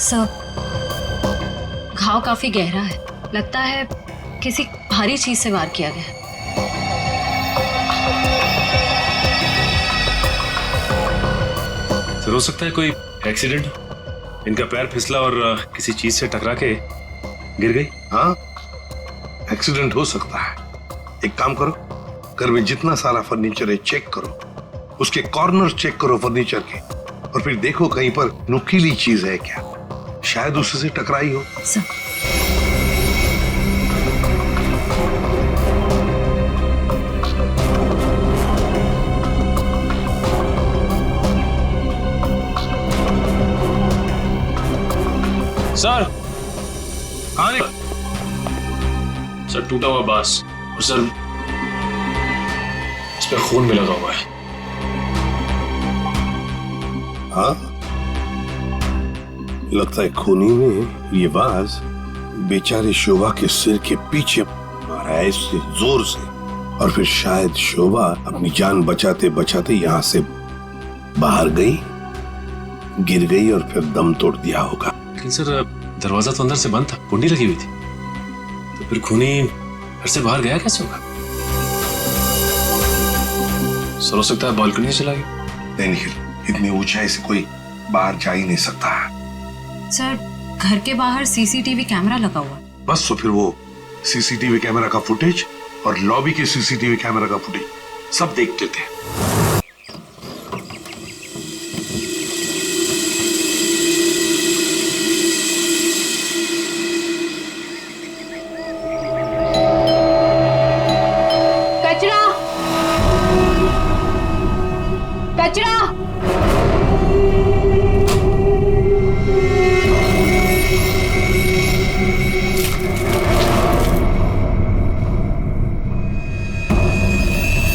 Sir, घाव काफी गहरा है, लगता है किसी भारी चीज से वार किया गया है। हो सकता है कोई एक्सीडेंट, इनका पैर फिसला और किसी चीज से टकरा के गिर गई। हाँ, एक्सीडेंट हो सकता है। एक काम करो, घर में जितना सारा फर्नीचर है चेक करो, उसके कॉर्नर चेक करो फर्नीचर के, और फिर देखो कहीं पर नुकीली चीज है क्या, शायद उससे टकराई हो। सर, सर, सर टूटा हुआ बांस और सर इस पे खून भी लगा हुआ है। हाँ, लगता है खूनी ने ये बांस बेचारे शोभा के सिर के पीछे मारा है इससे जोर से, और फिर शायद शोभा अपनी जान बचाते बचाते यहाँ से बाहर गई, गिर गई और फिर दम तोड़ दिया होगा। लेकिन सर दरवाजा तो अंदर से बंद था, कुंडी लगी हुई थी, तो फिर खूनी घर से बाहर गया कैसे होगा? सर हो सकता है बालकनी से चला गया। नहीं, इतनी ऊंचाई से कोई बाहर जा ही नहीं सकता है। सर, घर के बाहर सीसीटीवी कैमरा लगा हुआ है। बस तो फिर वो सीसीटीवी कैमरा का फुटेज और लॉबी के सीसीटीवी कैमरा का फुटेज सब देख लेते हैं। कचरा!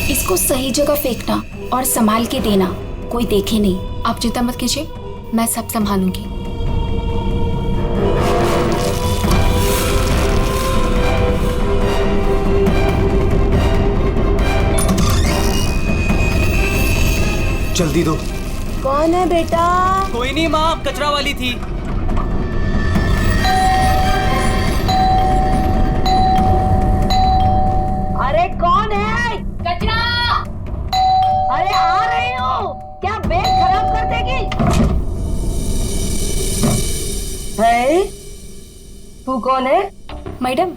इसको सही जगह फेंकना और संभाल के देना, कोई देखे नहीं। आप चिंता मत कीजिए, मैं सब संभालूंगी। जल्दी दो। कौन है बेटा? कोई नहीं माँ, कचरा वाली थी। अरे कौन है? कचरा! अरे आ रही हूँ, क्या बैग खराब कर देगी? है? तू कौन है? मैडम,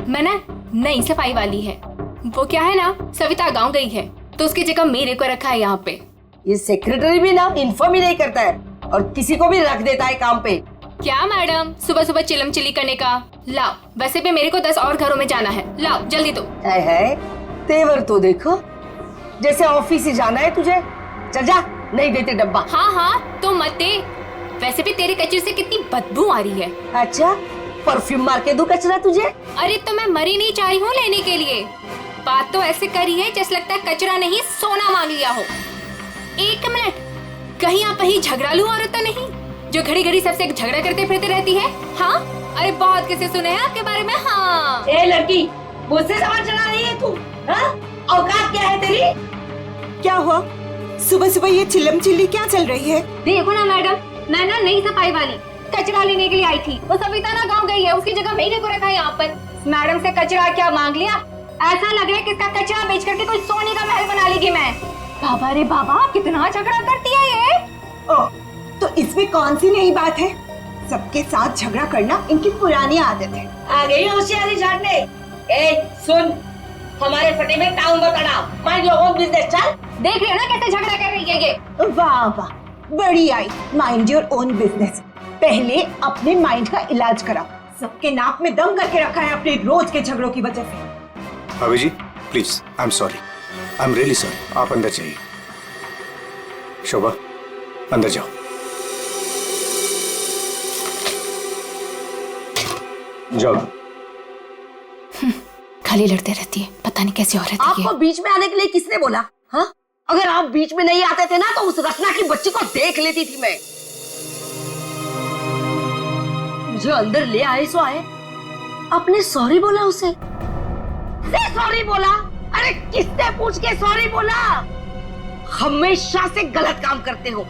मैं ना नई सफाई वाली है। वो क्या है ना, सविता गांव गई है तो उसकी जगह मेरे को रखा है यहाँ पे। ये सेक्रेटरी भी ना इन्फॉर्म ही नहीं करता है और किसी को भी रख देता है काम पे। क्या मैडम, सुबह सुबह चिलम चिली करने का? लाओ, वैसे भी मेरे को 10 और घरों में जाना है, लाओ जल्दी दो। है तेवर तो देखो, जैसे ऑफिस ही जाना है तुझे। चल जा, नहीं देते डब्बा। हाँ हाँ तो मत दे, वैसे भी तेरे कचरे से कितनी बदबू आ रही है। अच्छा, परफ्यूम मार के दूं कचरा तुझे? अरे तो मैं मरी नहीं चाह रही हूँ लेने के लिए। बात तो ऐसे करी है जैसे लगता है कचरा नहीं सोना मांग लिया हो। एक मिनट, कहीं आप वही झगड़ालू औरत तो नहीं जो घड़ी घड़ी सबसे झगड़ा करते फिरते रहती है? हाँ, अरे बहुत किसे सुने हैं आपके बारे में। हाँ, ए लड़की, मुझसे सवाल चला रही है तू? हाँ? औकात क्या है तेरी? क्या हुआ? सुबह सुबह ये चिल्लम चिल्ली क्या चल रही है? देखो ना मैडम, मैं ना नई सफाई वाली कचरा लेने के लिए आई थी। वो सविता ना गाँव गई है, उसकी जगह मेरे को रखा है यहाँ पर। मैडम से कचरा क्या मांग लिया? ऐसा लग रहा है कि इसका कचरा बेच करके कोई सोने का महल बना लेगी मैं। बाबा रे बाबा, कितना झगड़ा करती है ये। ओह, तो इसमें कौन सी नई बात है? सबके साथ झगड़ा करना इनकी पुरानी आदत है। आ गई होशियारी झाड़ने। ए सुन, हमारे फटे में टाउन बताना, माइंड योर ओन बिजनेस। चल, देख रहे हो ना कैसे झगड़ा कर रही है ये। वाह वाह, बड़ी आई, माइंड योर ओन बिजनेस। पहले अपने माइंड का इलाज कराओ। सबके नाक में दम करके रखा है अपने रोज के झगड़ों की वजह से। भाभी जी please, I am sorry, I am really sorry. आप अंदर जाइए। शोभा, अंदर जाओ। जाओ। खाली लड़ते रहती है, पता नहीं कैसी औरत है ये। आपको बीच में आने के लिए किसने बोला? हाँ, अगर आप बीच में नहीं आते थे ना तो उस रत्ना की बच्ची को देख लेती थी मैं। मुझे अंदर ले आए सो आए, आपने सॉरी बोला उसे? सॉरी बोला? अरे किससे पूछ के सॉरी बोला? हमेशा से गलत काम करते हो,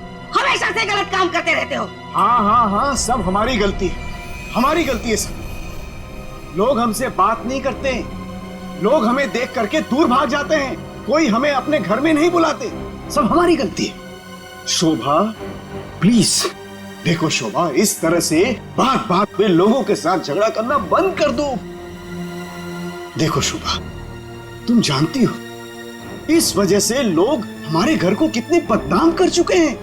हमेशा से गलत काम करते रहते हो। हाँ हाँ हाँ, सब हमारी गलती है, हमारी गलती है सब। लोग हमसे बात नहीं करते, लोग हमें देख करके दूर भाग जाते हैं, कोई हमें अपने घर में नहीं बुलाते, सब हमारी गलती है। शोभा प्लीज देखो शोभा, इस तरह से बात बात पे लोगों के साथ झगड़ा करना बंद कर दो। देखो शोभा, तुम जानती हो इस वजह से लोग हमारे घर को कितने बदनाम कर चुके हैं,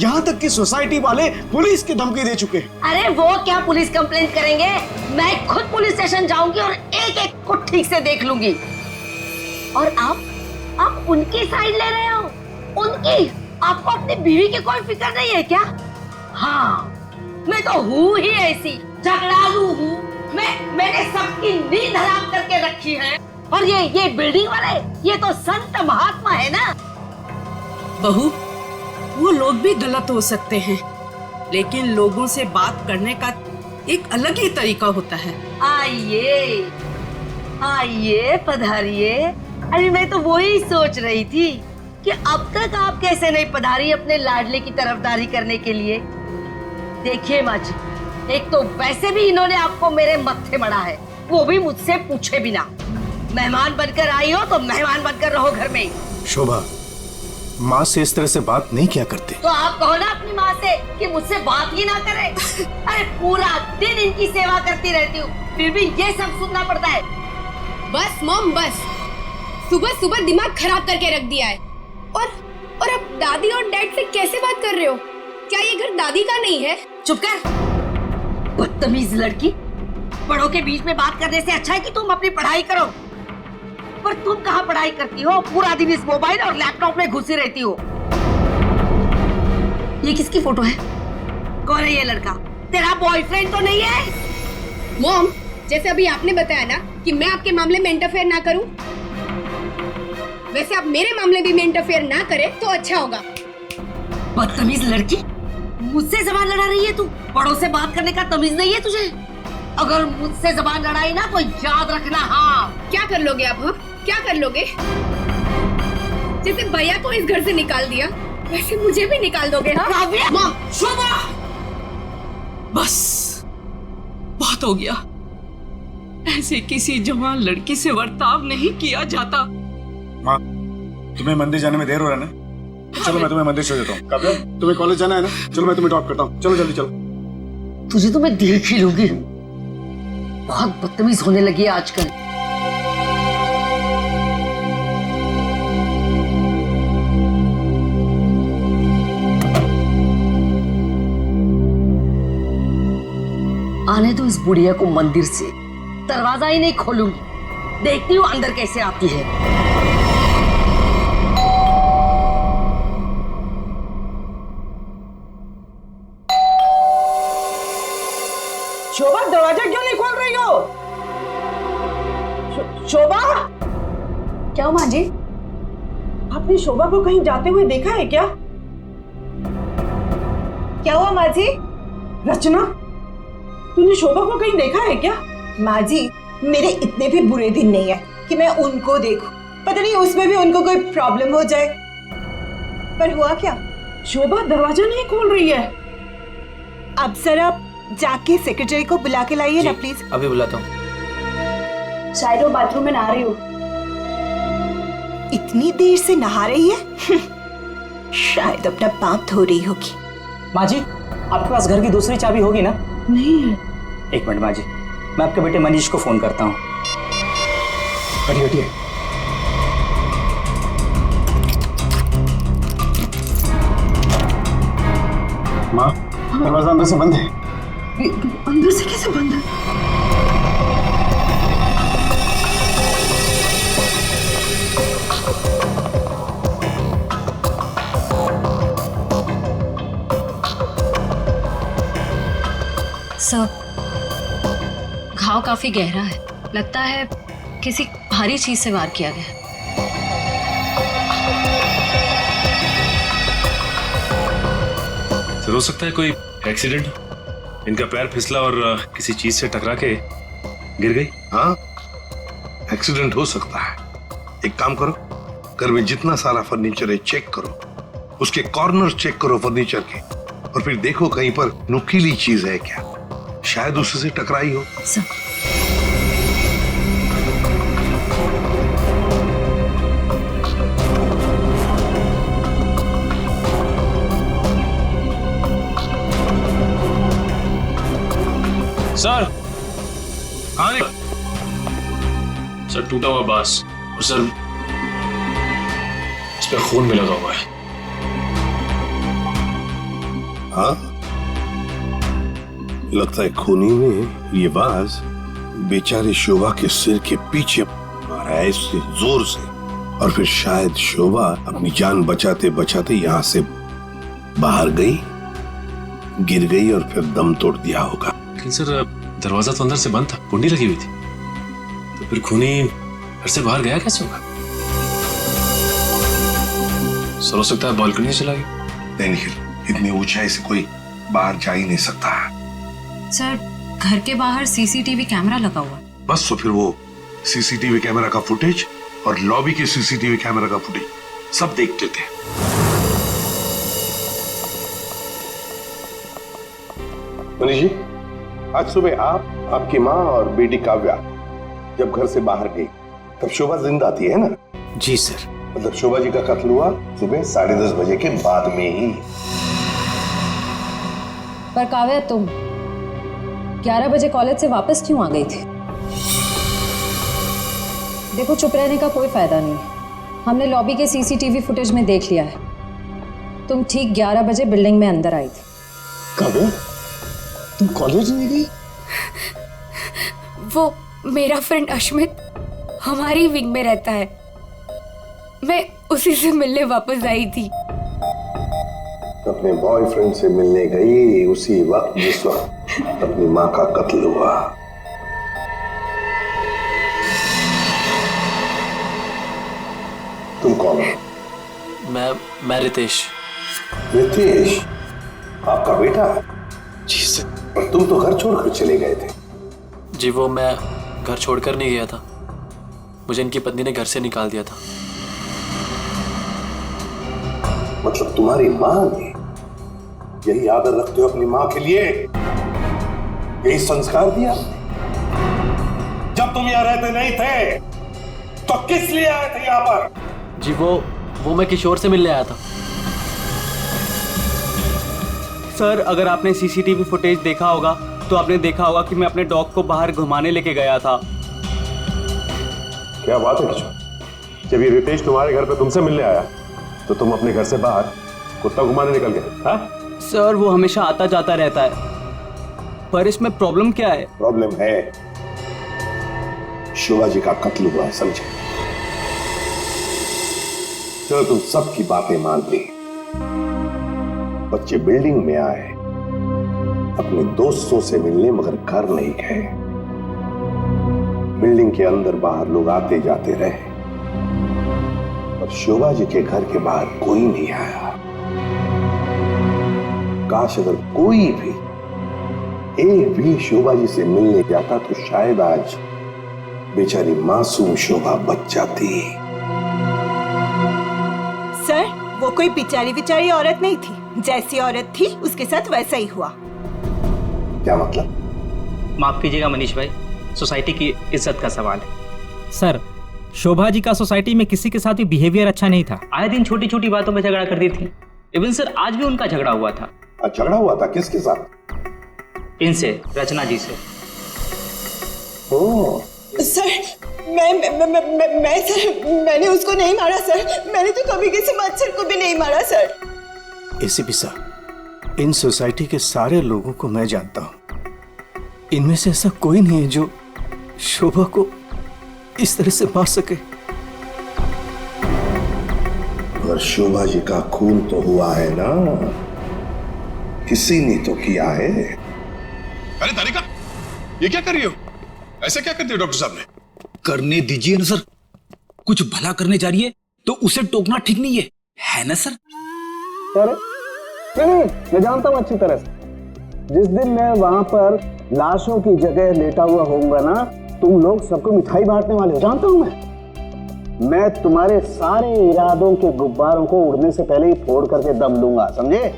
यहाँ तक कि सोसाइटी वाले पुलिस की धमकी दे चुके हैं। अरे वो क्या पुलिस कंप्लेंट करेंगे, मैं खुद पुलिस स्टेशन जाऊंगी और एक एक को ठीक से देख लूंगी। और आप उनकी साइड ले रहे हो? उनकी? आपको अपनी बीवी की कोई फिक्र नहीं है क्या? हाँ, मैं तो हूँ ही ऐसी, झगड़ालू हूँ। मैंने सबकी नींद हराम करके रखी है। और ये बिल्डिंग वाले, ये तो संत महात्मा है ना। बहू, वो लोग भी गलत हो सकते हैं, लेकिन लोगों से बात करने का एक अलग ही तरीका होता है। आइए आइए, पधारिए। अरे मैं तो वही सोच रही थी कि अब तक आप कैसे नहीं पधारी अपने लाडले की तरफदारी करने के लिए। देखिए माँ जी, एक तो वैसे भी इन्होंने आपको मेरे मत्थे मड़ा है, वो भी मुझसे पूछे बिना। मेहमान बनकर आई हो तो मेहमान बनकर रहो घर में। शोभा, माँ से इस तरह से बात नहीं किया करते। तो आप कहो ना अपनी माँ से कि मुझसे बात ही ना करे। अरे पूरा दिन इनकी सेवा करती रहती हूँ, फिर भी ये सब सुनना पड़ता है। बस मॉम बस, सुबह सुबह दिमाग खराब करके रख दिया है। और अब दादी और डैड से कैसे बात कर रहे हो? क्या ये घर दादी का नहीं है? चुप कर, बदतमीज लड़की। बड़ों के बीच में बात करने से अच्छा है कि तुम अपनी पढ़ाई करो। पर तुम कहाँ पढ़ाई करती हो? पूरा दिन इस मोबाइल और लैपटॉप में घुसी रहती हो। ये किसकी फोटो है? कौन है ये लड़का? तेरा बॉयफ्रेंड तो नहीं है? मॉम, जैसे अभी आपने बताया ना कि मैं आपके मामले में इंटरफेयर ना करूं, वैसे आप मेरे मामले में इंटरफेयर ना करें तो अच्छा होगा। बदतमीज लड़की, मुझसे जबान लड़ा रही है तू? बड़ों से बात करने का तमीज नहीं है तुझे? अगर मुझसे जबान लड़ाई ना तो याद रखना। हाँ, क्या कर लोगे आप? हाँ, क्या कर लोगे? जैसे भैया को इस घर से निकाल दिया, वैसे मुझे भी निकाल दोगे? हाँ? मॉम, शोभा, बस बहुत हो गया। ऐसे किसी जवान लड़की से बर्ताव नहीं किया जाता। माँ, तुम्हें मंदिर जाने में देर हो रहा है ना, तो चलो मैं तुम्हें मंदिर छोड़ देता हूँ। काव्या, तुम्हें कॉलेज जाना है ना, चलो मैं तुम्हें ड्रॉप करता हूँ। चलो जल्दी चलो। तुझे तो मैं देख ही लूंगी। बहुत बदतमीज होने लगी है आजकल। आने दो इस बुढ़िया को मंदिर से, दरवाजा ही नहीं खोलूंगी। देखती हूँ अंदर कैसे आती है। शोभा, दरवाजा क्यों नहीं खोल रही हो? शोभा, क्या माँ जी? आपने शोभा को कहीं जाते हुए देखा है क्या? क्या हुआ माँ जी? रचना, तूने शोभा को कहीं देखा है क्या? माँ जी, मेरे इतने भी बुरे दिन नहीं है कि मैं उनको देखूं। पता नहीं उसमें भी उनको कोई प्रॉब्लम हो जाए। पर हुआ क्या? शोभा दरवाजा नहीं खोल रही है। अब सर आप जाके सेक्रेटरी को बुला के लाइए ना प्लीज। अभी बुलाता हूँ। शायद वो बाथरूम में नहा रही हो। इतनी देर से नहा रही है? शायद अपना पाप धो रही होगी। माँ जी, आपके पास घर की दूसरी चाबी होगी ना? नहीं है। एक मिनट माँ जी, मैं आपके बेटे मनीष को फोन करता हूँ। हटिए हटिए। माँ, दरवाजा अंदर से बंद है। अंदर से कैसे बंद है? सब घाव काफी गहरा है, लगता है किसी भारी चीज से वार किया गया। हो सकता है कोई एक्सीडेंट, इनका पैर फिसला और किसी चीज से टकरा के गिर गई। हाँ, एक्सीडेंट हो सकता है। एक काम करो, घर में जितना सारा फर्नीचर है चेक करो, उसके कॉर्नर चेक करो फर्नीचर के, और फिर देखो कहीं पर नुकीली चीज है क्या, शायद उससे टकराई हो। सर सर हाँ सर, टूटा हुआ बांस और सर इस पे खून भी लगा हुआ है। हाँ, लगता है खूनी ने ये बाज बेचारी शोभा के सिर के पीछे मारा है इससे जोर से, और फिर शायद शोभा अपनी जान बचाते बचाते यहां से बाहर गई, गिर गई और फिर दम तोड़ दिया होगा। लेकिन सर दरवाजा तो अंदर से बंद था, कुंडी लगी हुई थी, तो फिर खूनी घर से बाहर गया कैसे होगा? सर हो सकता है बालकनी से चला गया। नहीं निखिल, इतनी ऊंचाई से कोई बाहर जा ही नहीं सकता। सर, घर के बाहर सीसीटीवी कैमरा लगा हुआ है। बस तो फिर वो सीसीटीवी कैमरा का फुटेज और लॉबी के सीसीटीवी कैमरा का फुटेज सब देख लेते हैं। मनीष जी, आज सुबह आप, आपकी माँ और बेटी काव्या जब घर से बाहर गई तब शोभा जिंदा थी, है ना? जी सर। मतलब शोभा जी का कत्ल हुआ सुबह 10:30 बजे के बाद में ही। पर काव्या, तुम 11 बजे कॉलेज से वापस क्यों आ गई थी? देखो, चुप रहने का कोई फायदा नहीं है। हमने लॉबी के सीसीटीवी फुटेज में देख लिया है। तुम ठीक 11 बजे बिल्डिंग में अंदर आई थी। काव्या, तुम कॉलेज नहीं गई? वो मेरा फ्रेंड अश्मित हमारी विंग में रहता है, मैं उसी से मिलने वापस आई थी। अपने बॉयफ्रेंड से मिलने गई उसी वक्त जिस वक्त अपनी माँ का कत्ल हुआ। तुम कौन हो? मैं रितेश। रितेश, आपका बेटा? जी सर। पर तुम तो घर छोड़कर चले गए थे। जी, वो मैं घर छोड़कर नहीं गया था, मुझे इनकी पत्नी ने घर से निकाल दिया था। मतलब तुम्हारी माँ ने, यही आदर रखते हो अपनी माँ के लिए, यही संस्कार दिया? जब तुम यहाँ रहते नहीं थे तो किस लिए आए थे यहाँ पर? जी, वो मैं किशोर से मिलने आया था। सर, अगर आपने सीसीटीवी फुटेज देखा होगा तो आपने देखा होगा कि मैं अपने डॉग को बाहर घुमाने लेके गया था। क्या बात है किशोर, जब ये रितेश तुम्हारे घर पे तुमसे मिलने आया तो तुम अपने घर से बाहर कुत्ता घुमाने निकल गए? हाँ सर, वो हमेशा आता जाता रहता है, पर इसमें प्रॉब्लम क्या है? प्रॉब्लम है शोभा जी का कत्ल हुआ है, समझे? चलो, तुम सबकी बातें मान ली। बच्चे बिल्डिंग में आए अपने दोस्तों से मिलने, मगर घर नहीं गए। बिल्डिंग के अंदर बाहर लोग आते जाते रहे, पर शोभा जी के घर के बाहर कोई नहीं आया। काश अगर कोई भी, एक भी शोभा जी से मिलने जाता तो शायद आज बेचारी मासूम शोभा बच जाती। सर, वो कोई बेचारी औरत नहीं थी, जैसी औरत थी उसके साथ वैसा ही हुआ। क्या मतलब? माफ कीजिएगा मनीष भाई, सोसाइटी की इज्जत का सवाल है। सर, शोभा जी का सोसाइटी में किसी के साथ भी बिहेवियर अच्छा नहीं था। आए दिन छोटी छोटी बातों में झगड़ा करती थी। इवन सर, आज भी उनका झगड़ा हुआ था। झगड़ा हुआ था? किसके साथ? इनसे, रचना जी से। ओह सर, मैं सर, मैंने उसको नहीं मारा सर, मैंने तो कभी किसी मच्छर को भी नहीं मारा सर। एसीपी साहब, इन सोसाइटी के सारे लोगों को मैं जानता हूं, इनमें से ऐसा कोई नहीं है जो शोभा को इस तरह से मार सके। और शोभा जी का खून तो हुआ है ना, किसी ने तो किया है। अरे तारिका, ये क्या कर रही हो? ऐसा क्या कर दिया डॉक्टर साहब ने? करने दीजिए ना सर, कुछ भला करने जा रही है तो उसे टोकना ठीक नहीं है ना सर? अरे नहीं, मैं जानता हूं अच्छी तरह से। जिस दिन मैं वहां पर लाशों की जगह लेटा हुआ होऊंगा ना, तुम लोग सबको मिठाई बांटने वाले हो, जानता हूं मैं। मैं तुम्हारे सारे इरादों के गुब्बारों को उड़ने से पहले ही फोड़ करके दम लूंगा, समझे?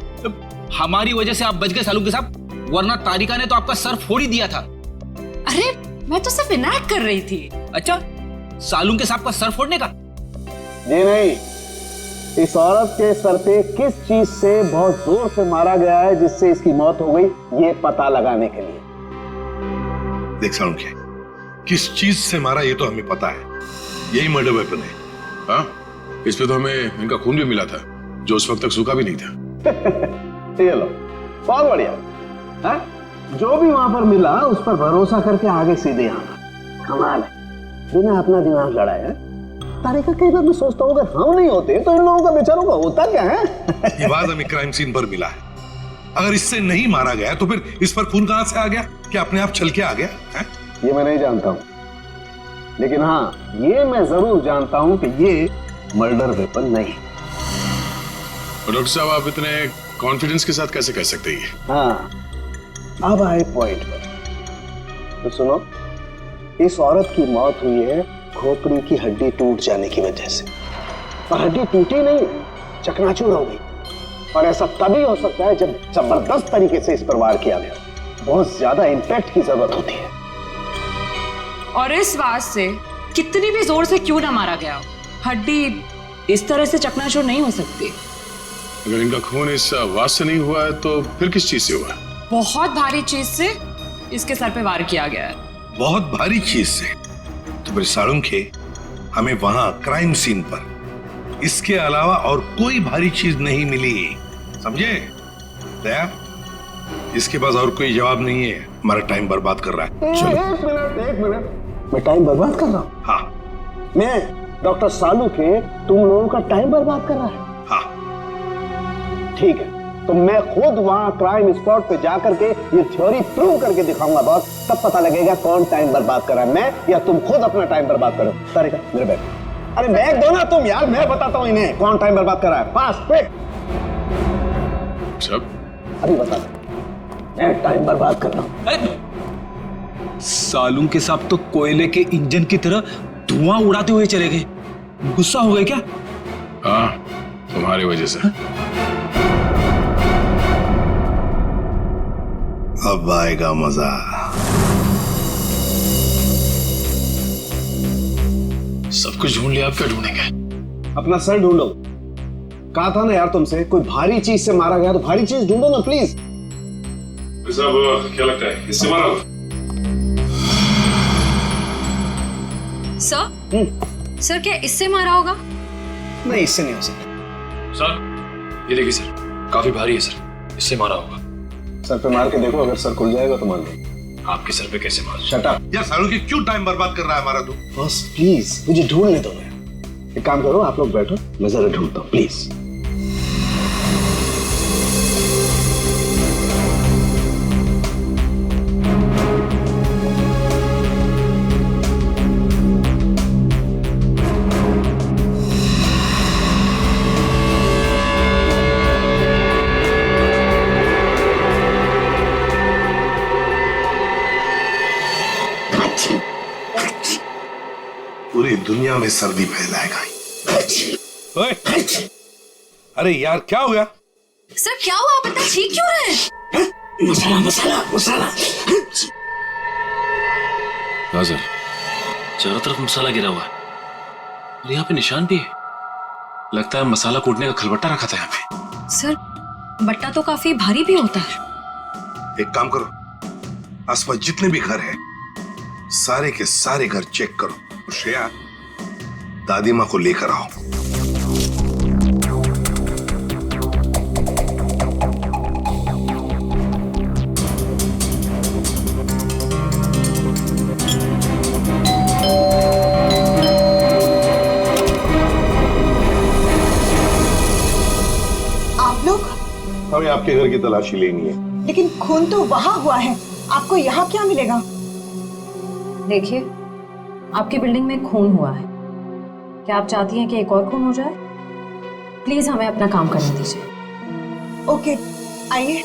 हमारी वजह से आप बच गए सालू के साहब, वरना तारिका ने तो आपका सर फोड़ ही दिया था। अरे मैं तो सिर्फ इनायत कर रही थी। अच्छा, सालू के साहब का सर फोड़ने का? जी नहीं, इस औरत के सर पे किस चीज से बहुत जोर से मारा गया है जिससे इसकी मौत हो गई, ये पता लगाने के लिए। देख सालुंखे, किस चीज से मारा ये तो हमें पता है, यही मर्डर वेपन है। हाँ, इस पे तो हमें इनका खून भी मिला था जो उस वक्त तक सूखा भी नहीं था। ये लो, बहुत बढ़िया। हाँ? जो भी वहां पर मिला उस पर भरोसा करके आगे सीधे आना, कमाल है, बिना अपना दिमाग लड़ाए। तारिका कई बार मैं सोचता हूँ अगर हम नहीं होते तो इन लोगों का बेचारों का होता क्या है। ये बात हमें क्राइम सीन पर मिला है, अगर इससे नहीं मारा गया तो फिर इस पर खून कहां से आ गया? क्या अपने आप छल के आ गया है? ये मैं नहीं जानता हूँ, लेकिन हाँ ये मैं जरूर जानता हूँ कि ये मर्डर वेपन नहीं। डॉक्टर साहब, आप इतने कॉन्फिडेंस के साथ कैसे कह सकते हैं? हाँ, अब आए पॉइंट पर। तो सुनो, इस औरत की मौत हुई है खोपड़ी की हड्डी टूट जाने की वजह से, और हड्डी टूटी नहीं, चकनाचूर हो गई। और ऐसा तभी हो सकता है जब जबरदस्त तरीके से इस पर वार किया गया, बहुत ज्यादा इंपैक्ट की जरूरत होती है। और इस बात से कितनी भी जोर से क्यों ना मारा गया, हड्डी इस तरह से चकनाचूर नहीं हो सकती। अगर इनका खून इस आवाज से नहीं हुआ है तो फिर किस चीज से हुआ है? बहुत भारी चीज से इसके सर पे वार किया गया है। बहुत भारी चीज से? तो फिर सालुंखे, हमें वहां क्राइम सीन पर इसके अलावा और कोई भारी चीज नहीं मिली, समझे? दया, इसके पास और कोई जवाब नहीं है, हमारा टाइम बर्बाद कर रहा है। चलो। एक मिनट, मैं टाइम बर्बाद कर रहा हूँ? हाँ। मैं डॉक्टर सालुंखे तुम लोगों का टाइम बर्बाद कर रहा है? हाँ। ठीक है, तो मैं खुद वहां क्राइम स्पॉट पे जाकर के ये थ्योरी प्रूव करके दिखाऊंगा बॉस, तब पता लगेगा कौन टाइम बर्बाद कर रहा है, मैं या तुम खुद अपना टाइम बर्बाद करो। तारिका, मेरे बैग। अरे बैग दो ना तुम यार, मैं बताता हूँ इन्हें कौन टाइम बर्बाद कर रहा है। Fast quick. सब अभी बता दो, मैं टाइम बर्बाद कर रहा हूँ। सालू के साहब तो कोयले के इंजन की तरह धुआं उड़ाते हुए चले गए, गुस्सा हो गए क्या? हाँ, तुम्हारी वजह से। अब आएगा मजा। सब कुछ ढूंढ लिया, आप क्या ढूंढेंगे? अपना सर ढूंढो। कहा था ना यार तुमसे, कोई भारी चीज से मारा गया तो भारी चीज ढूंढो ना प्लीज। साहब, क्या लगता है इससे मारा होगा? सर क्या इससे मारा होगा? नहीं, इससे नहीं हो सकता। सर ये देखिए सर, काफी भारी है सर, इससे मारा होगा। सर पे मार के देखो, अगर सर खुल जाएगा तो मान लो। आपके सर पे कैसे मार? Shut up. यार सालुंखे, क्यों टाइम बर्बाद कर रहा है हमारा तू? बॉस प्लीज मुझे ढूंढने दो ना। एक काम करो, आप लोग बैठो, मैं जरा ढूंढता हूँ प्लीज। पूरी दुनिया में सर्दी फैलाएगा। अरे यार क्या हो गया? सर क्या हुआ, आप इतना छींक क्यों रहे हैं? मसाला मसाला मसाला। हाँ सर, चारों तरफ मसाला गिरा हुआ है और यहाँ पे निशान भी है। लगता है मसाला कूटने का खलबट्टा रखा था यहाँ पे। सर बट्टा तो काफी भारी भी होता है। एक काम करो, आसपास जितने भी घर हैं, सारे के सारे घर चेक करो। श्रेया, दादी माँ को लेकर आओ। आप लोग? हमें आपके घर की तलाशी लेनी है। लेकिन खून तो वहां हुआ है, आपको यहाँ क्या मिलेगा? देखिए, आपकी बिल्डिंग में खून हुआ है, क्या आप चाहती हैं कि एक और खून हो जाए? प्लीज हमें अपना काम करने दीजिए। ओके, आइए।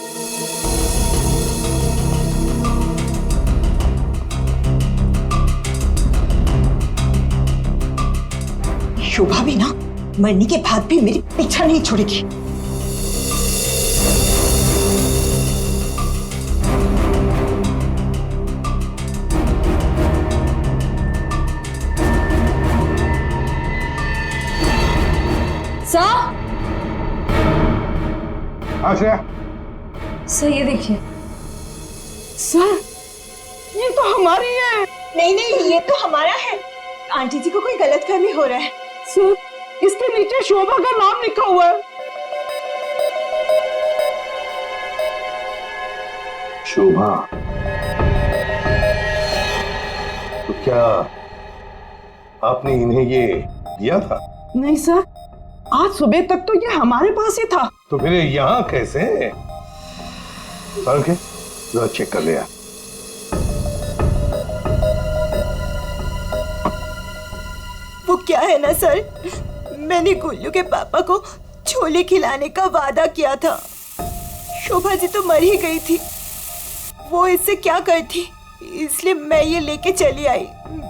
शोभा भी ना मरने के बाद भी मेरी पीछा नहीं छोड़ेगी। सर, आश्रया, सर ये देखिए। सर, ये तो हमारी है। नहीं नहीं, ये तो हमारा है। आंटी जी को कोई गलतफहमी हो रहा है। सर, इसके नीचे शोभा का नाम लिखा हुआ है। शोभा, तो क्या आपने इन्हें ये दिया था? नहीं सर, आज सुबह तक तो ये हमारे पास ही था। तो फिर यहाँ कैसे? के जरा चेक कर लिया। वो क्या है ना सर, मैंने गुल्लू के पापा को छोले खिलाने का वादा किया था। शोभा जी तो मर ही गई थी, वो इससे क्या करती, इसलिए मैं ये लेके चली आई।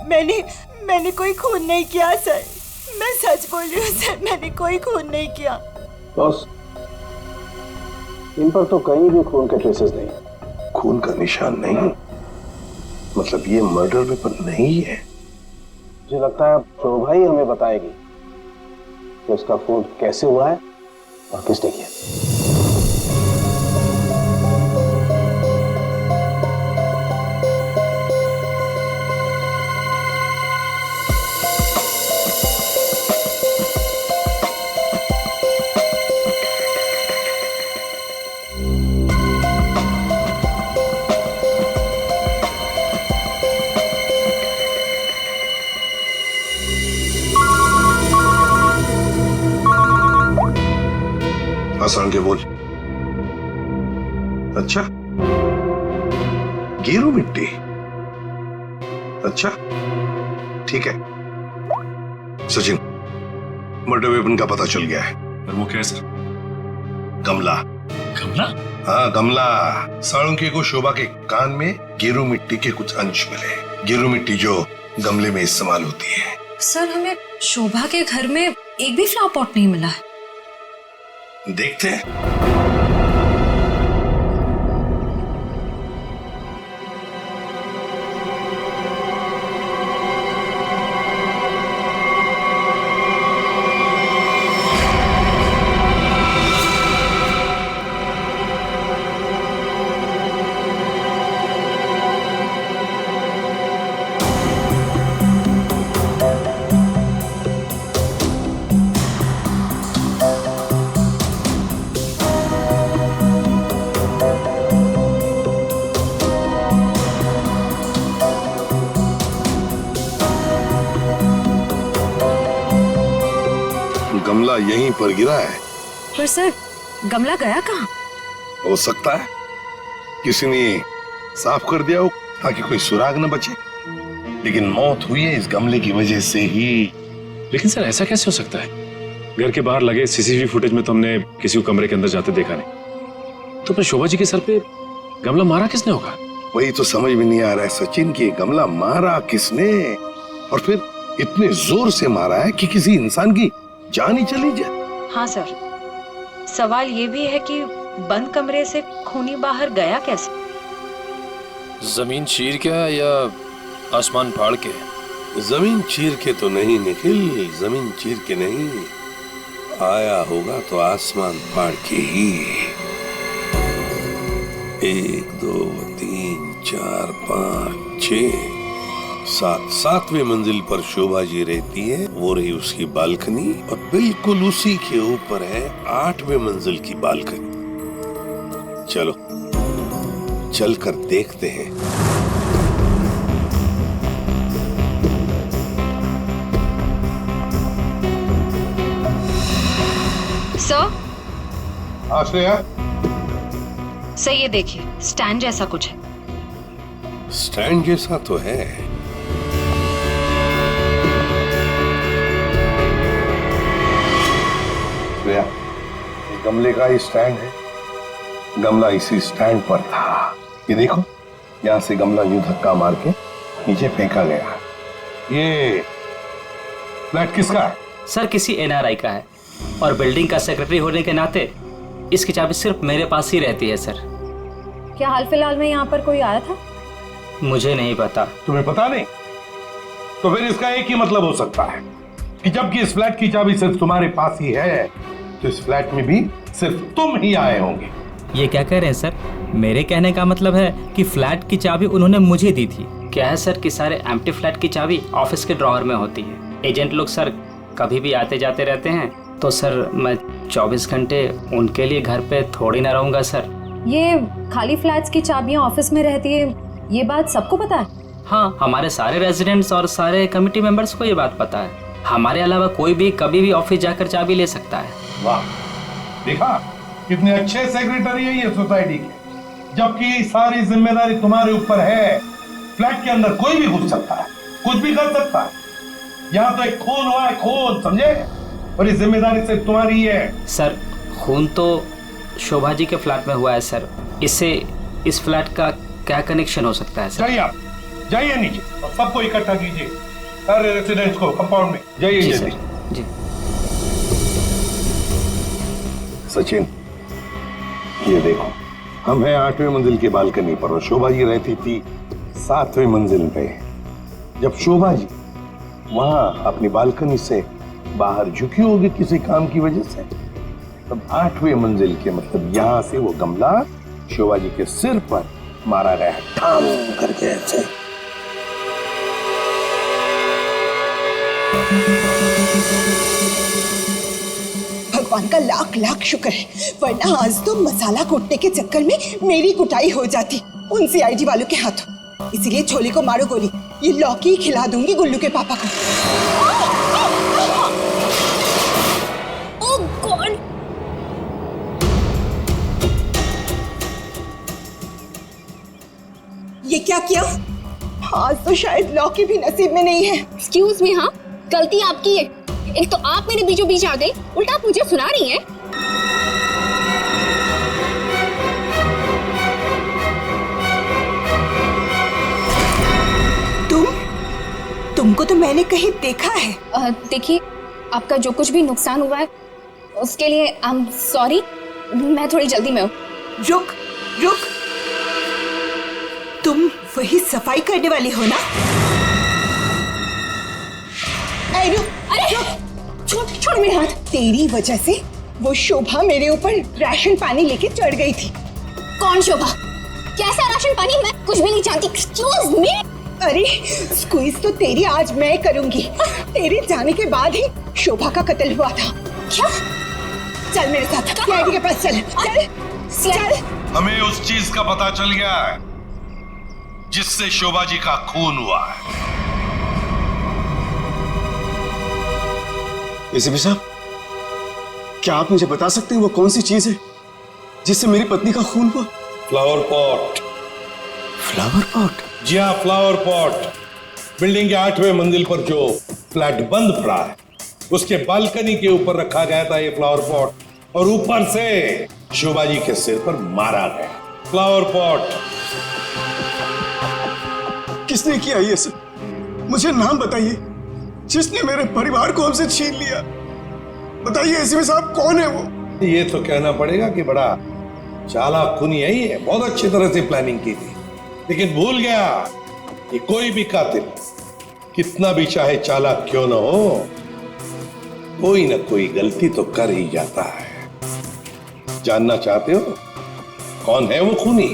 मैंने कोई खून नहीं किया सर, मैं सच बोल रही हूँ सर, मैंने कोई खून नहीं किया। बॉस, इन पर तो कहीं भी खून के ट्रेसेस नहीं। खून का निशान नहीं? मतलब ये मर्डर वेपन नहीं है? मुझे लगता है अब शोभा ही हमें बताएगी कि उसका खून कैसे हुआ है और किसने किया। आसान के बोल। अच्छा, गेरू मिट्टी। अच्छा ठीक है सचिन, मर्डर वेपन का पता चल गया है। पर वो क्या है सर? गमला। गमला? हाँ गमला। साळुंके को शोभा के कान में गेरू मिट्टी के कुछ अंश मिले। गेरू मिट्टी जो गमले में इस्तेमाल होती है। सर, हमें शोभा के घर में एक भी फ्लावर पॉट नहीं मिला है। देखते हैं। गमला यहीं पर गिरा है। पर सर, गमला गया कहाँ? हो सकता है किसी ने साफ कर दिया हो ताकि कोई सुराग न बचे, लेकिन मौत हुई है इस गमले की वजह से ही। लेकिन सर ऐसा कैसे हो सकता है? घर के बाहर लगे सीसीटीवी फुटेज में तो हमने किसी को कमरे के अंदर जाते देखा नहीं। तो फिर शोभा जी के सर पे गमला मारा किसने होगा? वही तो समझ में नहीं आ रहा है सचिन कि गमला मारा किसने, और फिर इतने जोर से मारा है कि किसी इंसान की जान ही चली जाए। हाँ सर, सवाल ये भी है कि बंद कमरे से खूनी बाहर गया कैसे? जमीन चीर के या आसमान फाड़ के? जमीन चीर के तो नहीं निखिल, जमीन चीर के नहीं, आया होगा तो आसमान फाड़ के ही। 1 2 3 4 5 6 7वें मंजिल पर शोभा जी रहती है, वो रही उसकी बालकनी, और बिल्कुल उसी के ऊपर है 8वें मंजिल की बालकनी। चलो चलकर देखते हैं। सर, आश्रया, सर ये देखिए, स्टैंड जैसा कुछ है। स्टैंड जैसा तो है। गमले का ही स्टैंड है, गमला इसी स्टैंड पर था। ये देखो, यहाँ से गमला यूं धक्का मार के नीचे फेंका गया। ये फ्लैट किसका है? सर किसी एनआरआई का है और बिल्डिंग का सेक्रेटरी होने के नाते इसकी चाबी सिर्फ मेरे पास ही रहती है सर। क्या हाल फिलहाल में यहाँ पर कोई आया था? मुझे नहीं पता। तुम्हें पता नहीं? तो फिर इसका एक ही मतलब हो सकता है कि जबकि इस फ्लैट की चाबी सिर्फ तुम्हारे पास ही है तो इस फ्लैट में भी सिर्फ तुम ही आए होंगे। ये क्या कह रहे हैं सर? मेरे कहने का मतलब है कि फ्लैट की चाबी उन्होंने मुझे दी थी। क्या है सर कि सारे एम्प्टी फ्लैट की चाबी ऑफिस के ड्रॉअर में होती है। एजेंट लोग सर कभी भी आते जाते रहते हैं, तो सर मैं 24 घंटे उनके लिए घर पे थोड़ी ना रहूंगा सर। ये खाली फ्लैट्स की चाबियां ऑफिस में रहती है, ये बात सबको पता है? हाँ, हमारे सारे रेजिडेंट्स और सारे कमिटी मेंबर्स को ये बात पता है। हमारे अलावा कोई भी कभी भी ऑफिस जाकर चाबी ले सकता है। वाह, देखा कितने अच्छे सेक्रेटरी है ये सोसाइटी के, जबकि सारी जिम्मेदारी तुम्हारे ऊपर है। फ्लैट के अंदर कोई भी घुस सकता है, कुछ भी कर सकता है। यहाँ तो एक खून हुआ है, खून, समझे? और ये जिम्मेदारी सिर्फ तुम्हारी है। सर खून तो शोभा जी के फ्लैट में हुआ है सर, इससे इस फ्लैट का क्या कनेक्शन हो सकता है सर? जाइए आप, जाइए नीचे और सबको इकट्ठा कीजिए, सारे रेसिडेंट्स को कंपाउंड में। जाइए जल्दी। जी सचिन, ये देखो, हम हैं 8वें मंजिल के बालकनी पर और शोभा जी रहती थी 7वें मंजिल पे। जब शोभा जी वहां अपनी बालकनी से बाहर झुकी होगी किसी काम की वजह से, तब 8वें मंजिल के मतलब यहां से वो गमला शोभा जी के सिर पर मारा गया, ठाम करके ऐसे। भगवान का लाख लाख शुक्र है, वरना आज तो मसाला कूटने के चक्कर में मेरी कुटाई हो जाती उन सीआईडी वालों के हाथों। इसीलिए छोले को मारो गोली, ये लौकी खिला दूंगी गुल्लू के पापा को। ओह गॉड! ये क्या किया? आज तो शायद लौकी भी नसीब में नहीं है। एक्सक्यूज मी, हाँ गलती आपकी है। एक तो आप मेरे बीचों बीच आ गई, उल्टा आप मुझे सुना रही हैं। तुमको तो मैंने कहीं देखा है। देखिए, आपका जो कुछ भी नुकसान हुआ है उसके लिए आई एम सॉरी। मैं थोड़ी जल्दी में हूँ। रुक रुक, तुम वही सफाई करने वाली हो ना? अरे छोड़ मेरे हाथ। तेरी वजह से वो शोभा मेरे ऊपर राशन पानी लेके चढ़ गई थी। कौन शोभा? कैसा राशन पानी? मैं कुछ भी नहीं जानती। Excuse me. अरे स्क्वीज तो तेरी आज मैं करूंगी। तेरे जाने के बाद ही शोभा का कत्ल हुआ था। क्या? चल मेरे साथ सीआईडी के पास चल। चल चल। हमें उस चीज का पता चल गया है जिससे शोभा जी का खून हुआ है। एसीपी साहब, क्या आप मुझे बता सकते हैं वो कौन सी चीज है जिससे मेरी पत्नी का खून हुआ? Flower pot. Flower pot? जी हाँ, फ्लावर पॉट। बिल्डिंग के 8वें मंजिल पर जो फ्लैट बंद पड़ा है उसके बालकनी के ऊपर रखा गया था ये फ्लावर पॉट, और ऊपर से शोभा जी के सिर पर मारा गया। Flower pot. किसने किया ये सब? मुझे नाम बताइए जिसने मेरे परिवार को हमसे छीन लिया। बताइए एसीपी साहब, कौन है वो? ये तो कहना पड़ेगा कि बड़ा चालाक खूनी है ये, बहुत अच्छी तरह से प्लानिंग की थी, लेकिन भूल गया कि कोई भी कातिल कितना भी चाहे चालाक क्यों ना हो, कोई ना कोई गलती तो कर ही जाता है। जानना चाहते हो कौन है वो खूनी?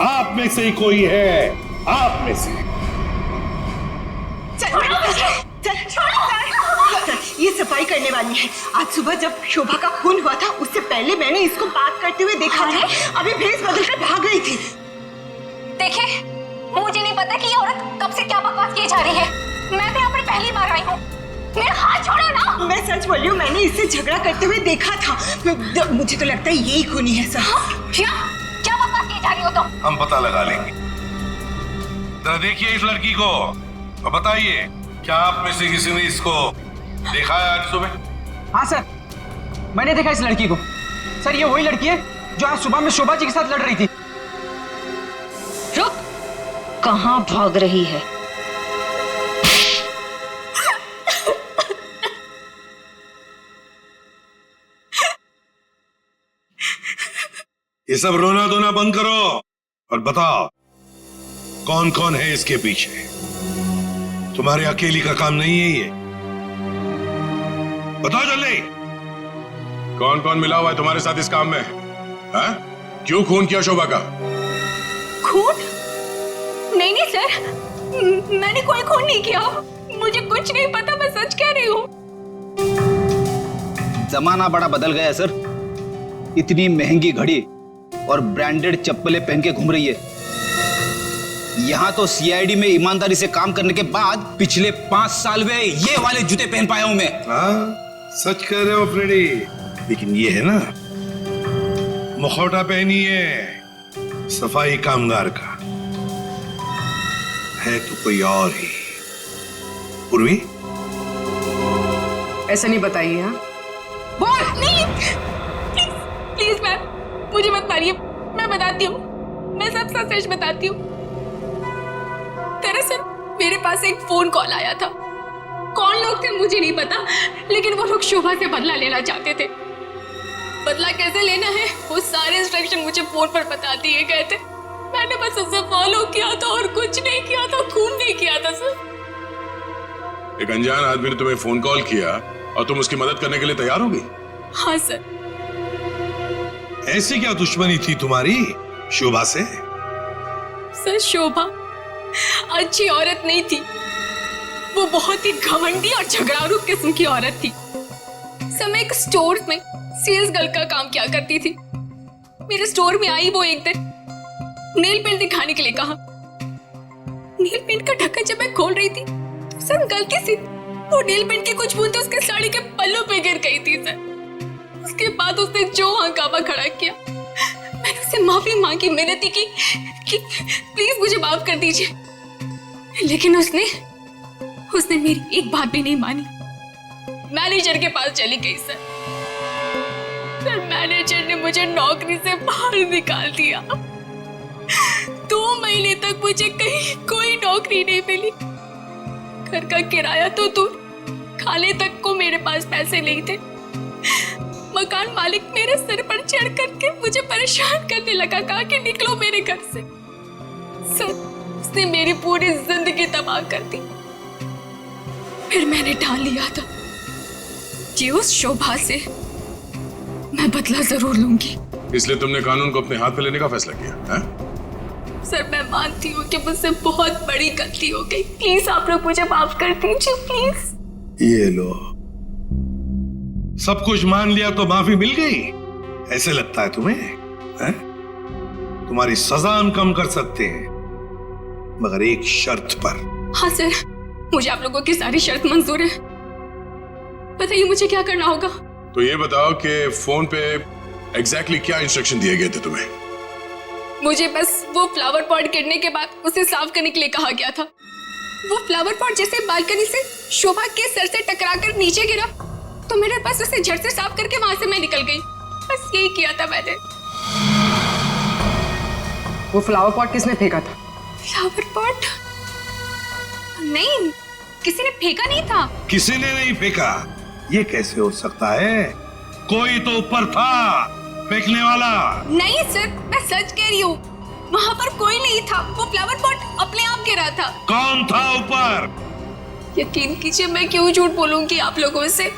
आप में से ही कोई है, आप में से। ये सफाई करने वाली है। आज सुबह जब शोभा का खून हुआ था उससे पहले मैंने इसको बात करते हुए देखा था। अभी भेस बदलकर भाग रही थी। देखिए, मुझे नहीं पता कि ये औरत कब से क्या बकवास किए जा रही है। मैं तो यहाँ पर पहली बार आई हूँ। मेरा हाथ छोड़ो ना। मैं सच बोल रही हूँ, मैंने इससे झगड़ा करते हुए देखा था। मुझे तो लगता है यही खूनी है सर। क्या बकवास किए जा रही हो तुम? हम पता लगा लेंगे। जरा देखिए इस लड़की को और बताइए, क्या आप में से किसी ने इसको देखा है आज सुबह? हाँ सर, मैंने देखा इस लड़की को। सर ये वही लड़की है जो आज सुबह में शोभा जी के साथ लड़ रही थी। रुक, कहाँ भाग रही है? ये सब रोना धोना बंद करो और बताओ कौन कौन है इसके पीछे। तुम्हारे अकेली का काम नहीं है ये, बताओ जल्दी। कौन कौन मिला हुआ है तुम्हारे साथ इस काम में? हाँ? क्यों खून किया शोभा का? खून? नहीं नहीं सर, मैंने कोई खून नहीं किया, मुझे कुछ नहीं पता, मैं सच कह रही हूँ। जमाना बड़ा बदल गया है सर। इतनी महंगी घड़ी और ब्रांडेड चप्पलें पहन के घूम रही है। यहाँ तो सीआईडी में ईमानदारी से काम करने के बाद पिछले 5 साल में ये वाले जूते पहन पाया हूं मैं। हाँ, सच कह रहे हो फ्रेडी। लेकिन ये है ना, मुखौटा पहनी है सफाई कामगार का, है तो कोई और ही। पूर्वी, ऐसा नहीं बताइए। हाँ बोल नहीं, प्लीज प्लीज मैम, मुझे मत मारिए, मैं बताती हूँ, मैं सब सच बताती हूँ। दरअसल मेरे पास एक फोन कॉल आया था। कौन लोग थे मुझे नहीं पता, लेकिन वो लोग शोभा से बदला लेना चाहते थे। बदला कैसे लेना है वो सारे इंस्ट्रक्शन मुझे फोन पर बता दिए गए थे। मैंने बस उसे फॉलो किया था और कुछ नहीं किया था, खून नहीं किया था सर। एक अनजान आदमी ने तुम्हें फोन कॉल किया और तुम उसकी मदद करने के लिए तैयार हो गई? हाँ सर। ऐसी क्या दुश्मनी थी तुम्हारी शोभा से? सर शोभा अच्छी औरत नहीं थी, वो बहुत ही घमंडी और झगड़ारू किस्म की औरत थी। सर मैं एक स्टोर में सेल्स गर्ल का काम किया करती थी। मेरे स्टोर में आई वो एक दिन, नेल पेंट दिखाने के लिए कहा। नेल पेंट का ढक्कन जब मैं खोल रही थी तो सर गलती से वो नेल पेंट की कुछ बूंदें उसके साड़ी के पल्लों पे गिर गई थी सर। उसके बाद उसने जो हंगामा खड़ा किया, मैंने उससे माफी मांगी, मिन्नती की कि प्लीज मुझे माफ कर दीजिए, लेकिन उसने मेरी एक बात भी नहीं मानी। मैनेजर के पास चली गई सर। मैनेजर ने मुझे नौकरी से बाहर निकाल दिया। 2 महीने तक मुझे कहीं कोई नौकरी नहीं मिली। घर का किराया तो दूर, खाने तक को मेरे पास पैसे नहीं थे। मकान मालिक मेरे सिर पर चढ़ करके मुझे परेशान करने लगा, कहा कि निकलो मेरे घर से। सर उसने मेरी पूरी जिंदगी तबाह कर दी। फिर मैंने ठान लिया था कि उस शोभा से मैं बदला जरूर लूंगी। इसलिए तुमने कानून को अपने हाथ में लेने का फैसला किया है? सर मैं मानती हूँ कि मुझसे बहुत बड़ी गलती हो गई, प्लीज आप लोग मुझे माफ कर दीजिए प्लीज। ये लो, सब कुछ मान लिया तो माफी मिल गई, ऐसे लगता है तुम्हें? है? तुम्हारी सजा हम कम कर सकते हैं, मगर एक शर्त पर। हाँ सर, मुझे आप लोगों की सारी शर्त मंजूर है। बताइए मुझे क्या करना होगा? तो ये बताओ कि फोन पे एग्जैक्टली क्या इंस्ट्रक्शन दिए गए थे तुम्हें? मुझे बस वो फ्लावर पॉट गिरने के बाद उसे साफ करने के लिए कहा गया था। वो फ्लावर पॉट जैसे बालकनी से शोभा के सर से टकराकर नीचे गिरा तो मेरे पास उसे झट से साफ करके वहां से मैं निकल गई। बस यही किया था मैंने। वो फ्लावर पॉट किसने फेंका था? Flower pot? नहीं, किसी ने फेंका नहीं था। किसी ने नहीं फेंका? ये कैसे हो सकता है? कोई तो ऊपर था फेंकने वाला। नहीं सर, मैं सच कह रही हूँ, वहाँ पर कोई नहीं था। वो फ्लावर पॉट अपने आप गिरा था। कौन था ऊपर? यकीन कीजिए, मैं क्यों झूठ बोलूंगी आप लोगों से।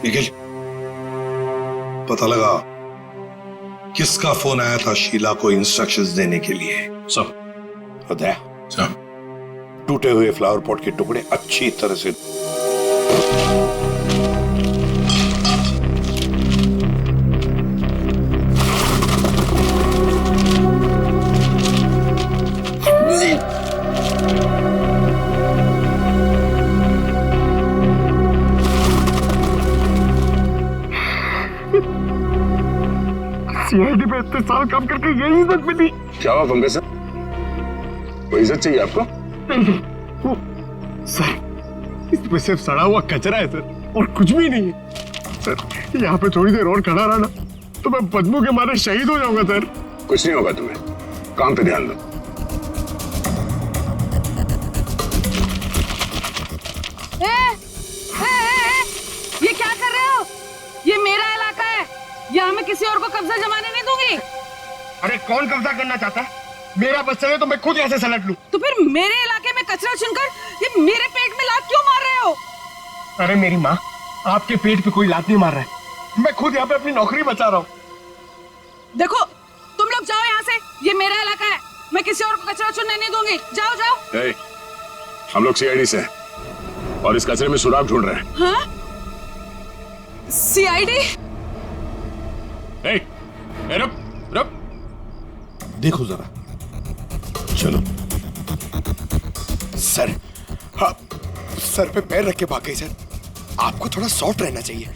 निखिल, पता लगा किसका फोन आया था शीला को इंस्ट्रक्शंस देने के लिए? सब बताया? सब टूटे हुए फ्लावर पॉट के टुकड़े अच्छी तरह से सीआईडी पे इतने साल काम करके यही इज्जत मिली। क्या हुआ पंकज सर, कोई इज्जत चाहिए आपको? नहीं, वो सर इसमें सिर्फ सड़ा हुआ कचरा है सर, और कुछ भी नहीं है सर। यहाँ पे थोड़ी देर और खड़ा रहा ना तो मैं बदबू के मारे शहीद हो जाऊंगा सर। कुछ नहीं होगा तुम्हें, काम पे ध्यान दो। यहाँ मैं किसी और को कब्जा जमाने नहीं दूंगी। अरे कौन कब्जा करना चाहता है? मेरा बस चले तो मैं खुद यहाँ से सलट लूं। तो फिर मेरे इलाके में कचरा चुनकर ये मेरे पेट में लात क्यों मार रहे हो? अरे मेरी माँ, आपके पेट पे कोई लात नहीं मार रहा है, मैं खुद यहाँ पे अपनी नौकरी बचा रहा हूँ। देखो तुम लोग जाओ यहाँ से, ये मेरा इलाका है, मैं किसी और को कचरा चुनने नहीं दूंगी। जाओ जाओ। हम लोग सीआईडी से हैं और इस कचरे में सुराग ढूंढ रहे हैं। हाँ? सीआईडी? रुक रुक, देखो जरा, चलो। सर, आप सर पे पैर रख के भाग गई सर। आपको थोड़ा सॉफ्ट रहना चाहिए,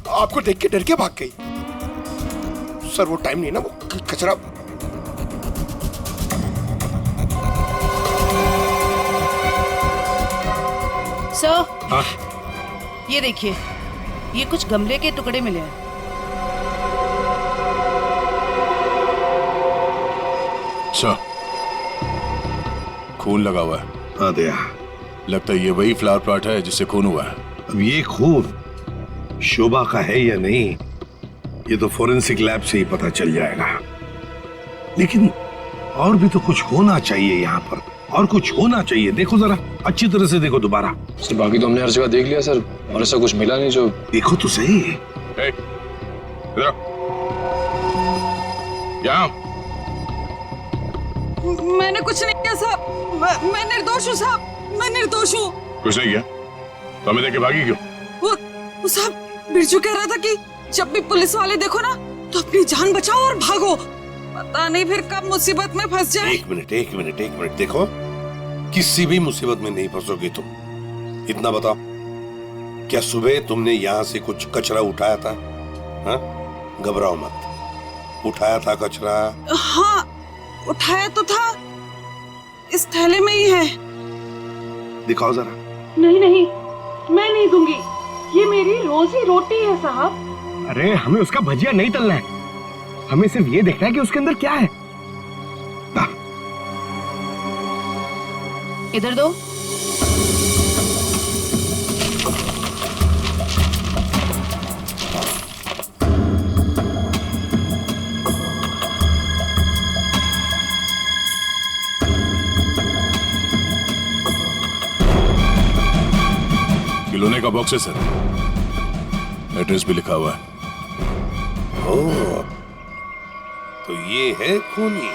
आपको देख के डर के भाग गई। सर वो टाइम नहीं ना, वो कचरा। सर, हाँ? ये देखिए, ये कुछ गमले के टुकड़े मिले हैं। अच्छा, खून लगा हुआ है। हाँ दया, लगता है ये वही फ्लावर प्लॉट है जिससे खून हुआ है। अब ये खून शोभा का है या नहीं, ये तो फोरेंसिक लैब से ही पता चल जाएगा। लेकिन और भी तो कुछ होना चाहिए यहाँ पर, और कुछ होना चाहिए। देखो जरा, अच्छी तरह से देखो दोबारा। सर बाकी तो हमने हर जगह देख लिया सर, और ऐसा कुछ मिला नहीं। जो देखो तो सही। मैंने कुछ नहीं किया साहब, मैं निर्दोष हूँ साहब, मैं निर्दोष हूँ। कुछ नहीं किया तो हमें देख के भागी क्यों? वो साहब बिरजू कह रहा था कि जब भी पुलिस वाले देखो ना तो अपनी जान बचाओ और भागो, पता नहीं फिर कब मुसीबत में फंस जाए। एक मिनट देखो, किसी भी मुसीबत में नहीं फंसोगे तुम। इतना बताओ, क्या सुबह तुमने यहाँ से कुछ कचरा उठाया था? हाँ? घबराओ मत, उठाया था कचरा? हाँ उठाया तो था, इस थैले में ही है। दिखाओ जरा। नहीं, मैं नहीं दूंगी, ये मेरी रोजी रोटी है साहब। अरे हमें उसका भजिया नहीं तलना है, हमें सिर्फ ये देखना है कि उसके अंदर क्या है। इधर दो। खिलौने का बॉक्स है सर, एड्रेस भी लिखा हुआ है। ओह, तो ये है खूनी।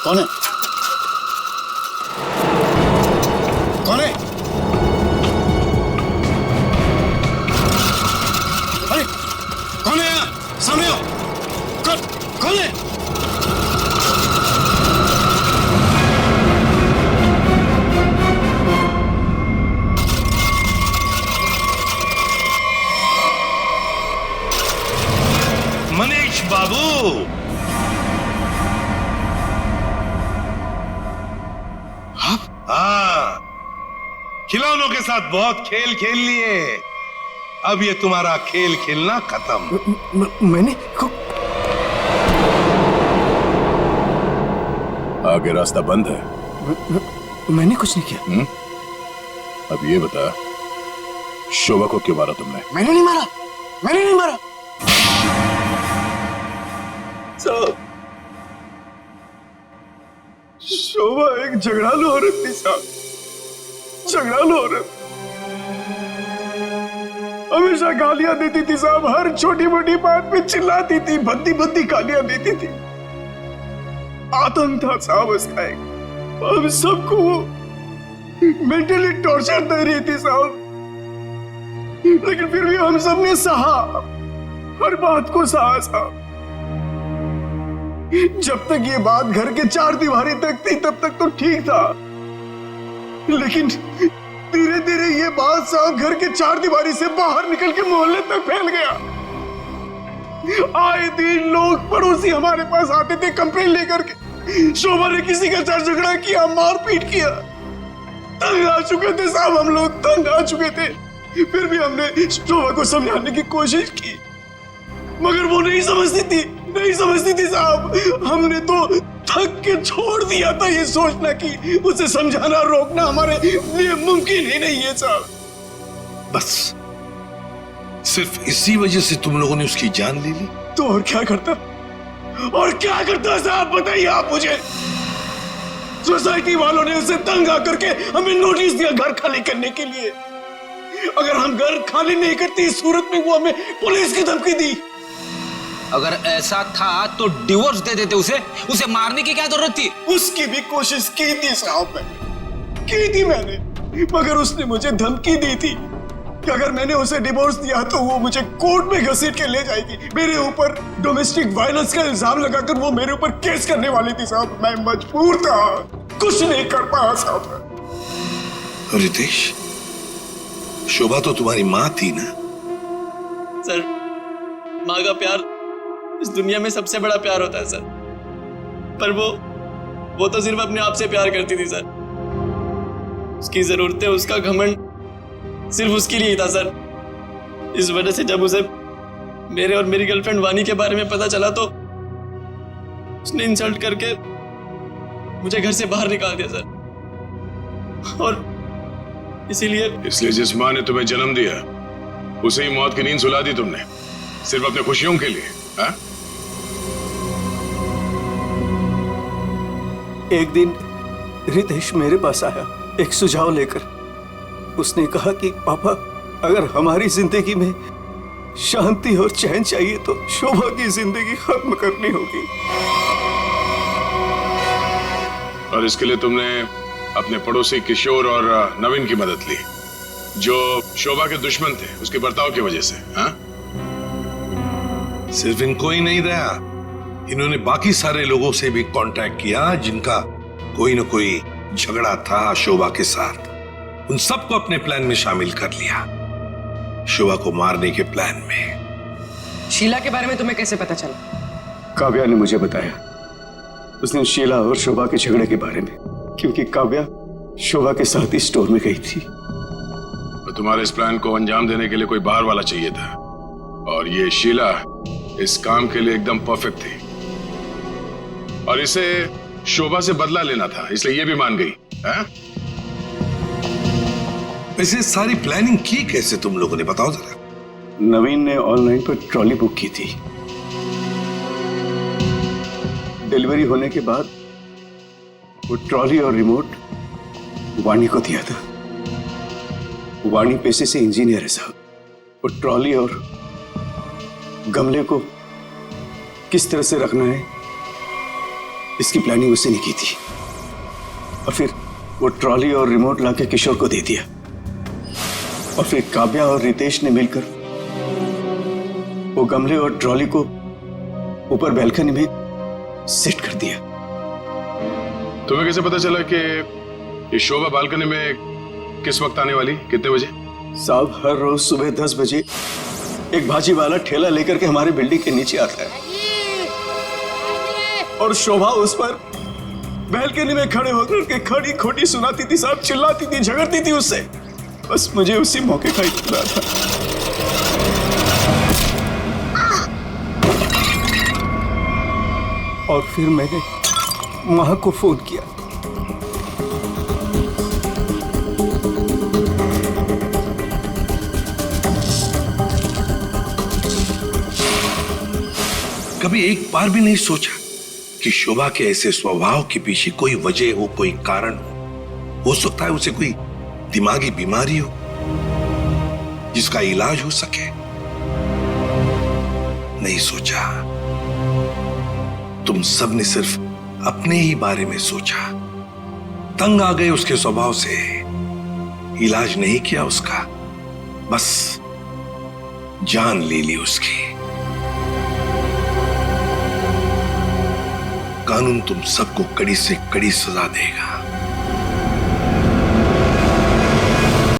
कौन है? कौन है? अरे कौन है यहाँ? सामने आओ। कौन है? मनीष बाबू, हाँ, खिलौनों के साथ बहुत खेल खेल लिए, अब ये तुम्हारा खेल खेलना खत्म। मैंने आगे रास्ता बंद है। मैंने कुछ नहीं किया। अब ये बता, शोभा को क्यों मारा तुमने? मैंने नहीं मारा, मैंने नहीं मारा। शोभा एक झगड़ालू औरत थी साहब, झगड़ालू औरत। हमेशा गालियां देती थी साहब, हर छोटी मोटी बात पे चिल्लाती थी, भद्दी भद्दी गालियां देती थी। आतंक था साहब उसका एक। हम सबको वो मेंटली टॉर्चर दे रही थी साहब, लेकिन फिर भी हम सब ने सहा, हर बात को सहा साहब। जब तक ये बात घर के चार दीवारी तक थी तब तक तो ठीक था, लेकिन धीरे धीरे ये बात साहब घर के चार दीवारी से बाहर निकल के मोहल्ले तक फैल गया। आए दिन लोग पड़ोसी हमारे पास आते थे कंप्लेन लेकर के, शोभा ने किसी का झगड़ा किया, मारपीट किया। तंग आ चुके थे साहब, हम लोग तंग आ चुके थे। फिर भी हमने शोभा को समझाने की कोशिश की, मगर वो नहीं समझती थी साहब। हमने तो थक के छोड़ दिया था ये सोचना कि उसे समझाना रोकना हमारे लिए मुमकिन ही नहीं है साहब। बस सिर्फ इसी वजह से तुम लोगों ने उसकी जान ले ली? तो और क्या करता साहब, बताइए आप मुझे। सोसाइटी वालों ने उसे तंग आकर के हमें नोटिस दिया घर खाली करने के लिए। अगर हम घर खाली नहीं करते इस सूरत में वो हमें पुलिस की धमकी दी। अगर ऐसा था तो डिवोर्स दे देते उसे मारने की क्या जरूरत थी? उसकी भी कोशिश की थी साहब, मैंने, मगर उसने मुझे धमकी दी थी कि अगर मैंने उसे डिवोर्स दिया तो वो मुझे कोर्ट में घसीट के ले जाएगी। मेरे ऊपर डोमेस्टिक वायलेंस का इल्जाम लगाकर वो मेरे ऊपर केस करने वाली थी साहब। मैं मजबूर था, कुछ नहीं कर पाया साहब। रितेश, शोभा तो तुम्हारी माँ थी ना? सर, माँ का प्यार इस दुनिया में सबसे बड़ा प्यार होता है सर, पर वो तो सिर्फ अपने आप से प्यार करती थी सर। उसकी जरूरतें, उसका घमंड सिर्फ उसके लिए ही था सर। इस वजह से जब उसे मेरे और मेरी गर्लफ्रेंड वानी के बारे में पता चला तो उसने इंसल्ट करके मुझे घर से बाहर निकाल दिया सर। और इसीलिए जिस माँ ने तुम्हें जन्म दिया उसे ही मौत की नींद सुला दी तुमने, सिर्फ अपने खुशियों के लिए। हा? एक दिन रितेश मेरे पास आया एक सुझाव लेकर। उसने कहा कि पापा, अगर हमारी जिंदगी में शांति और चैन चाहिए तो शोभा की जिंदगी खत्म करनी होगी। और इसके लिए तुमने अपने पड़ोसी किशोर और नवीन की मदद ली, जो शोभा के दुश्मन थे उसके बर्ताव की वजह से। हा? सिर्फ इनको ही नहीं रहा, इन्होंने बाकी सारे लोगों से भी कांटेक्ट किया जिनका कोई न कोई झगड़ा था शोभा के साथ। उन सबको अपने प्लान में शामिल कर लिया, शोभा को मारने के प्लान में। शीला के बारे में तुम्हें कैसे पता चला? काव्या ने मुझे बताया। उसने शीला और शोभा के झगड़े के बारे में, क्योंकि काव्या शोभा के साथ ही स्टोर में गई थी। तो तुम्हारे इस प्लान को अंजाम देने के लिए कोई बाहर वाला चाहिए था, और ये शीला इस काम के लिए एकदम परफेक्ट थी। और इसे शोभा से बदला लेना था, इसलिए ये भी मान गई। है? वैसे सारी प्लानिंग की कैसे तुम लोगों ने, बताओ जरा। नवीन ने ऑनलाइन पर ट्रॉली बुक की थी। डिलीवरी होने के बाद वो ट्रॉली और रिमोट वाणी को दिया था। वाणी पेशे से इंजीनियर है साहब। वो ट्रॉली और गमले को किस तरह से रखना है इसकी प्लानिंग उसने नहीं की थी। और फिर वो ट्रॉली और रिमोट लाके किशोर को दे दिया। और फिर काव्या और रितेश ने मिलकर वो गमले और ट्रॉली को ऊपर बैल्कनी में सेट कर दिया। तुम्हें कैसे पता चला कि ये शोभा बालकनी में किस वक्त आने वाली, कितने बजे? साहब, हर रोज सुबह 10 बजे एक भाजी वाला ठेला लेकर के हमारे बिल्डिंग के नीचे आता है, और शोभा उस पर बैल्कनी में खड़े होकर के खड़ी खोटी सुनाती थी साहब, चिल्लाती थी, झगड़ती थी उससे। बस मुझे उसी मौके का इंतजार था। और फिर मैंने मां को फोन किया। कभी एक बार भी नहीं सोचा कि शोभा के ऐसे स्वभाव के पीछे कोई वजह हो, कोई कारण हो सकता है उसे कोई दिमागी बीमारी हो जिसका इलाज हो सके। नहीं सोचा। तुम सब ने सिर्फ अपने ही बारे में सोचा, तंग आ गए उसके स्वभाव से, इलाज नहीं किया उसका, बस जान ले ली उसकी। कानून तुम सबको कड़ी से कड़ी सजा देगा।